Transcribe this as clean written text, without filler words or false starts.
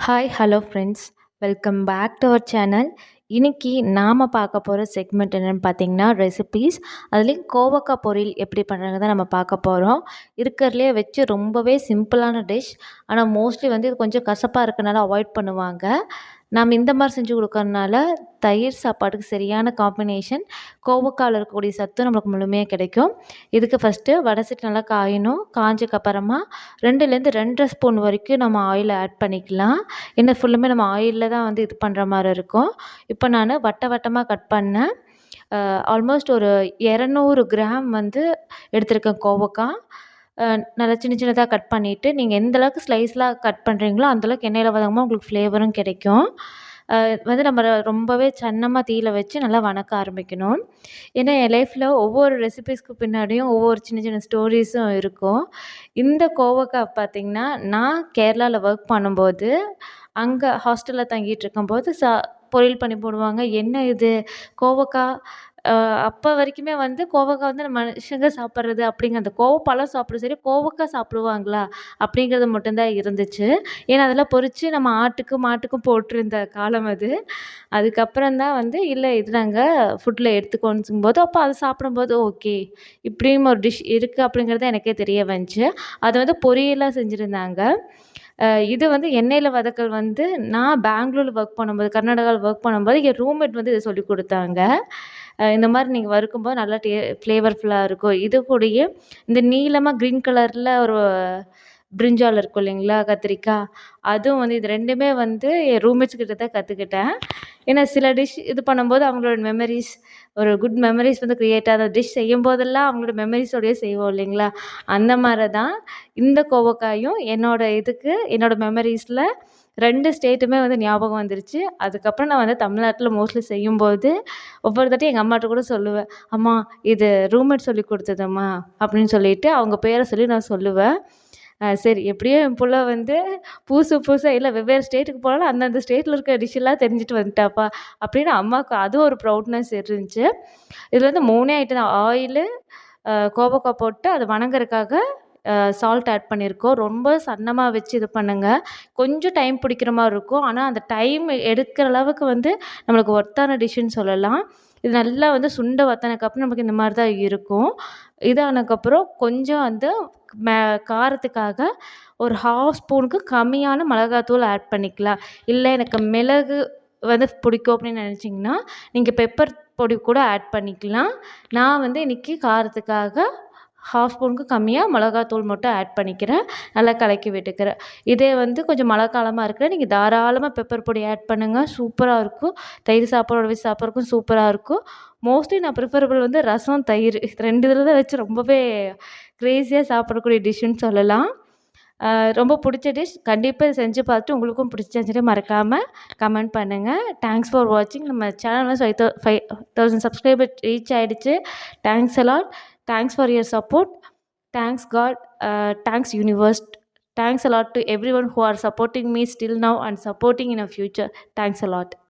Hi hello friends, welcome back to our channel. இன்னைக்கு நாம் பார்க்க போகிற செக்மெண்ட் என்னென்னு பார்த்தீங்கன்னா ரெசிபீஸ். அதுலேயும் கோவக்காய் பொரியல் எப்படி பண்ணுறது தான் நம்ம பார்க்க போகிறோம். இருக்கிறதுலே வச்சு ரொம்பவே சிம்பிளான டிஷ். ஆனால் மோஸ்ட்லி வந்து இது கொஞ்சம் கசப்பாக இருக்கனால அவாய்ட் பண்ணுவாங்க. நம்ம இந்த மாதிரி செஞ்சு கொடுக்கறனால தயிர் சாப்பாட்டுக்கு சரியான காம்பினேஷன். கோவக்காயில் இருக்கக்கூடிய சத்து நம்மளுக்கு முழுமையாக கிடைக்கும். இதுக்கு ஃபஸ்ட்டு வடை சட்டி நல்லா காயணும். காஞ்சக்கப்புறமா 2லேருந்து 2.5 ஸ்பூன் வரைக்கும் நம்ம ஆயில் ஆட் பண்ணிக்கலாம். ஏன்னா ஃபுல்லுமே நம்ம ஆயிலில் தான் வந்து இது பண்ணுற மாதிரி இருக்கும். இப்போ நான் வட்டமாக கட் பண்ணேன். ஆல்மோஸ்ட் ஒரு 200 கிராம் வந்து எடுத்திருக்கேன் கோவக்காய். நல்லா சின்ன சின்னதாக கட் பண்ணிவிட்டு, நீங்கள் எந்த அளவுக்கு ஸ்லைஸ்லாம் கட் பண்ணுறீங்களோ அந்தளவுக்கு எண்ணெயில் வதங்கும்போது உங்களுக்கு ஃப்ளேவரும் கிடைக்கும். வந்து நம்ம ரொம்பவே சன்னமாக தீயில வச்சு நல்லா வணக்க ஆரம்பிக்கணும். ஏன்னா என் லைஃப்பில் ஒவ்வொரு ரெசிபீஸ்க்கு பின்னாடியும் ஒவ்வொரு சின்ன சின்ன ஸ்டோரிஸும் இருக்கும். இந்த கோவக்காய் பார்த்திங்கன்னா, நான் கேரளாவில் ஒர்க் பண்ணும்போது அங்கே ஹாஸ்டலில் தங்கிட்டு இருக்கும்போது பொரியல் பண்ணி போடுவாங்க. என்ன இது கோவக்காய், அப்போ வரைக்குமே வந்து கோவக்காய் வந்து நம்ம மனுஷங்க சாப்பிட்றது அப்படிங்கிற அந்த கோவப்பழம் சாப்பிட்றது சரி, கோவக்காய் சாப்பிடுவாங்களா அப்படிங்கிறது மட்டும்தான் இருந்துச்சு. ஏன்னா அதெல்லாம் பொரித்து நம்ம ஆட்டுக்கும் மாட்டுக்கும் போட்டிருந்த காலம் அது. அதுக்கப்புறம் தான் வந்து இல்லை இது நாங்கள் ஃபுட்டில் எடுத்துக்கோன்னு போது அப்போ அதை சாப்பிடும்போது ஓகே இப்படியும் ஒரு டிஷ் இருக்குது அப்படிங்கிறது எனக்கே தெரிய வந்துச்சு. அதை வந்து பொரியலாக செஞ்சுருந்தாங்க. இது வந்து எண்ணெயில் வதக்கல் வந்து நான் பெங்களூரில் ஒர்க் பண்ணும்போது, கர்நாடகாவில் ஒர்க் பண்ணும்போது என் ரூம்மேட் வந்து இதை சொல்லிக் கொடுத்தாங்க. இந்த மாதிரி நீங்கள் வறுக்கும்போது நல்லா ஃப்ளேவர்ஃபுல்லாக இருக்கும். இது கூடயே இந்த நீளமாக க்ரீன் கலரில் ஒரு பிரிஞ்சால் இருக்கும் இல்லைங்களா, கத்திரிக்காய், அதுவும் வந்து இது 2மே வந்து என் ரூம்மேட்ஸ் கிட்ட தான் கற்றுக்கிட்டேன். ஏன்னா சில டிஷ் இது பண்ணும்போது அவங்களோட மெமரிஸ், ஒரு குட் மெமரிஸ் வந்து க்ரியேட் ஆகுது. டிஷ் செய்யும்போதெல்லாம் அவங்களோட மெமரிஸோடையே செய்வோம் இல்லைங்களா, அந்த மாதிரி தான் இந்த கோவக்காயும் என்னோட மெமரிஸில் 2 ஸ்டேட்டுமே வந்து ஞாபகம் வந்துருச்சு. அதுக்கப்புறம் நான் வந்து தமிழ்நாட்டில் மோஸ்ட்லி செய்யும்போது ஒவ்வொரு தாட்டியும் எங்கள் அம்மாட்ட கூட சொல்லுவேன், அம்மா இது ரூம்மேட் சொல்லி கொடுத்ததம்மா அப்படின்னு சொல்லிட்டு அவங்க பேரை சொல்லி நான் சொல்லுவேன். சரி எப்படியோ என் புள்ள வந்து புதுசாக இல்லை வெவ்வேறு ஸ்டேட்டுக்கு போனாலும் அந்தந்த ஸ்டேட்டில் இருக்க டிஷ்ஷெல்லாம் தெரிஞ்சுட்டு வந்துட்டாப்பா அப்படின்னு அம்மாவுக்கு அதுவும் ஒரு ப்ரௌட்னஸ் இருந்துச்சு. இதில் வந்து 3 ஐட்டம் தான். ஆயிலு, கோவக்காய் போட்டு அதை வணங்குறதுக்காக சால்ட் ஆட் பண்ணியிருக்கோம். ரொம்ப சன்னமாக வச்சு இது பண்ணுங்கள். கொஞ்சம் டைம் பிடிக்கிற மாதிரி இருக்கும். ஆனால் அந்த டைம் எடுக்கிற அளவுக்கு வந்து நம்மளுக்கு ஒர்த்தான டிஷ்ஷுன்னு சொல்லலாம். இது நல்லா வந்து சுண்ட வற்றினதுக்கப்புறம் நமக்கு இந்த மாதிரி தான் இருக்கும். இதானதுக்கப்புறம் கொஞ்சம் வந்து காரத்துக்காக ஒரு 1/2 ஸ்பூனுக்கு கம்மியான மிளகாத்தூள் ஆட் பண்ணிக்கலாம். இல்லை எனக்கு மிளகு வந்து பிடிக்கும் அப்படின்னு நினச்சிங்கன்னா நீங்கள் பெப்பர் பொடி கூட ஆட் பண்ணிக்கலாம். நான் வந்து இன்றைக்கி காரத்துக்காக 1/2 ஸ்பூனுக்கு கம்மியாக மிளகாத்தூள் மட்டும் ஆட் பண்ணிக்கிறேன். நல்லா கலக்கி விட்டுக்கிறேன். இதே வந்து கொஞ்சம் மழை காலமாக இருக்கிற நீங்கள் தாராளமாக பெப்பர் பொடி ஆட் பண்ணுங்கள். சூப்பராக இருக்கும். தயிர் சாப்பாடோட வச்சு சாப்பிட்றதுக்கும் சூப்பராக இருக்கும். மோஸ்ட்லி நான் ப்ரிஃபரபிள் வந்து ரசம், தயிர் இது 2 இதில் தான் வச்சு ரொம்பவே க்ரேஸியாக சாப்பிடக்கூடிய டிஷ்ஷுன்னு சொல்லலாம். ரொம்ப பிடிச்ச டிஷ். கண்டிப்பாக இதை செஞ்சு பார்த்துட்டு உங்களுக்கும் பிடிச்சிருந்துச்சுன்னா மறக்காமல் கமெண்ட் பண்ணுங்கள். தேங்க்ஸ் ஃபார் வாட்சிங். நம்ம சேனல் வந்து 5,000 சப்ஸ்கிரைபர் ரீச் ஆகிடுச்சு. Thanks a lot. Thanks for your support. Thanks God. Thanks universe. Thanks a lot to everyone who are supporting me still now and supporting in the future. Thanks a lot.